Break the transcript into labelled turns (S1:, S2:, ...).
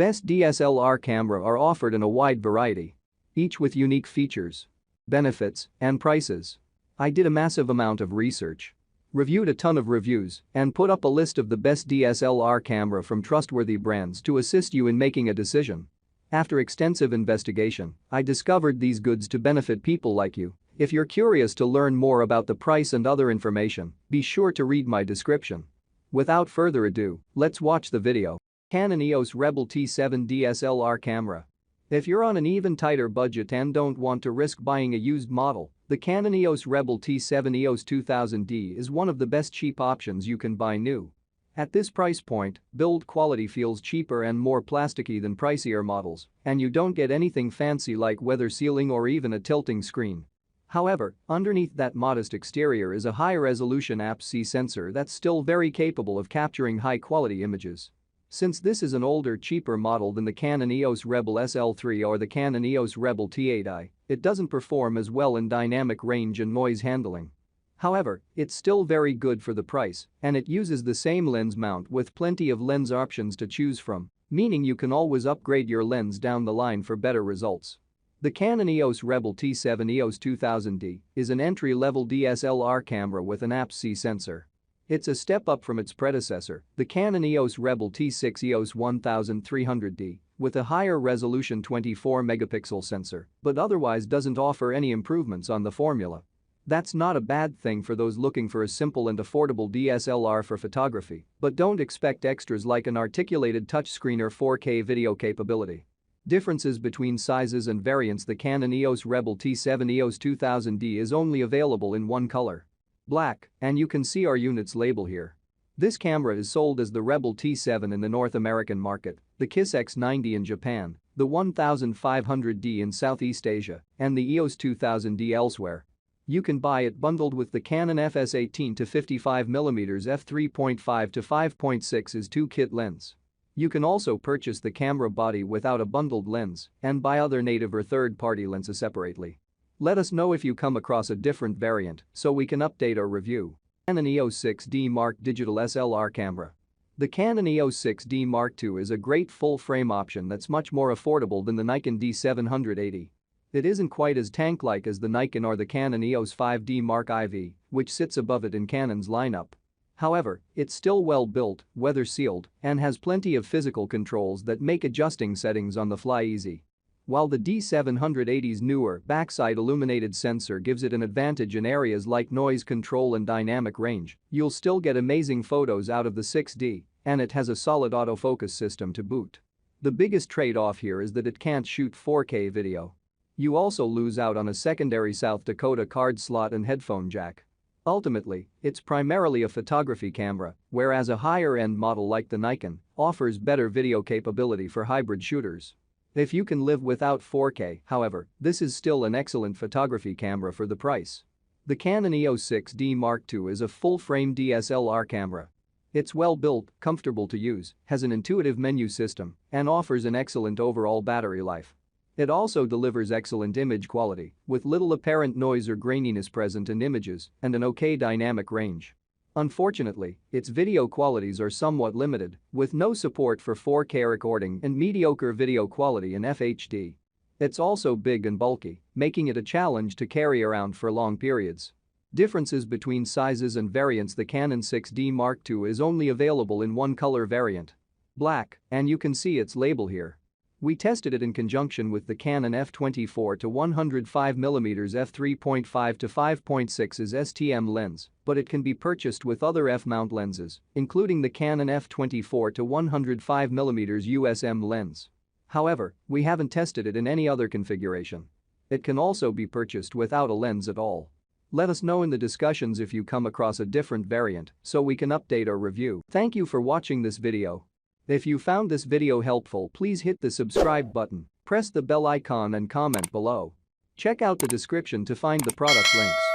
S1: Best DSLR camera are offered in a wide variety, each with unique features, benefits, and prices. I did a massive amount of research, reviewed a ton of reviews, and put up a list of the best DSLR camera from trustworthy brands to assist you in making a decision. After extensive investigation, I discovered these goods to benefit people like you. If you're curious to learn more about the price and other information, be sure to read my description. Without further ado, let's watch the video. Canon EOS Rebel T7 DSLR Camera. If you're on an even tighter budget and don't want to risk buying a used model, the Canon EOS Rebel T7 EOS 2000D is one of the best cheap options you can buy new. At this price point, build quality feels cheaper and more plasticky than pricier models, and you don't get anything fancy like weather sealing or even a tilting screen. However, underneath that modest exterior is a high-resolution APS-C sensor that's still very capable of capturing high-quality images. Since this is an older, cheaper model than the Canon EOS Rebel SL3 or the Canon EOS Rebel T8i, it doesn't perform as well in dynamic range and noise handling. However, it's still very good for the price, and it uses the same lens mount with plenty of lens options to choose from, meaning you can always upgrade your lens down the line for better results. The Canon EOS Rebel T7 EOS 2000D is an entry-level DSLR camera with an APS-C sensor. It's a step up from its predecessor, the Canon EOS Rebel T6 EOS 1300D, with a higher resolution 24-megapixel sensor, but otherwise doesn't offer any improvements on the formula. That's not a bad thing for those looking for a simple and affordable DSLR for photography, but don't expect extras like an articulated touchscreen or 4K video capability. Differences between sizes and variants. The Canon EOS Rebel T7 EOS 2000D is only available in one color, black, and you can see our unit's label here. This camera is sold as the Rebel T7 in the North American market, the KISS X90 in Japan, the 1500D in Southeast Asia, and the EOS 2000D elsewhere. You can buy it bundled with the Canon FS18 to 55mm f3.5 to 5.6 is 2 kit lens. You can also purchase the camera body without a bundled lens and buy other native or third-party lenses separately. Let us know if you come across a different variant so we can update our review. Canon EOS 6D Mark Digital SLR Camera. The Canon EOS 6D Mark II is a great full-frame option that's much more affordable than the Nikon D780. It isn't quite as tank-like as the Nikon or the Canon EOS 5D Mark IV, which sits above it in Canon's lineup. However, it's still well-built, weather-sealed, and has plenty of physical controls that make adjusting settings on the fly easy. While the D780's newer backside illuminated sensor gives it an advantage in areas like noise control and dynamic range, you'll still get amazing photos out of the 6D, and it has a solid autofocus system to boot. The biggest trade-off here is that it can't shoot 4K video. You also lose out on a secondary South Dakota card slot and headphone jack. Ultimately, it's primarily a photography camera, whereas a higher-end model like the Nikon offers better video capability for hybrid shooters. If you can live without 4K, however, this is still an excellent photography camera for the price. The Canon EOS 6D Mark II is a full-frame DSLR camera. It's well-built, comfortable to use, has an intuitive menu system, and offers an excellent overall battery life. It also delivers excellent image quality, with little apparent noise or graininess present in images and an okay dynamic range. Unfortunately, its video qualities are somewhat limited, with no support for 4K recording and mediocre video quality in FHD. It's also big and bulky, making it a challenge to carry around for long periods. Differences between sizes and variants. The Canon 6D Mark II is only available in one color variant, black, and you can see its label here. We tested it in conjunction with the Canon f24 to 105mm f3.5 to 5.6's STM lens, but it can be purchased with other f-mount lenses, including the Canon f24 to 105mm USM lens. However, we haven't tested it in any other configuration. It can also be purchased without a lens at all. Let us know in the discussions if you come across a different variant so we can update our review. Thank you for watching this video. If you found this video helpful, please hit the subscribe button, press the bell icon and comment below. Check out the description to find the product links.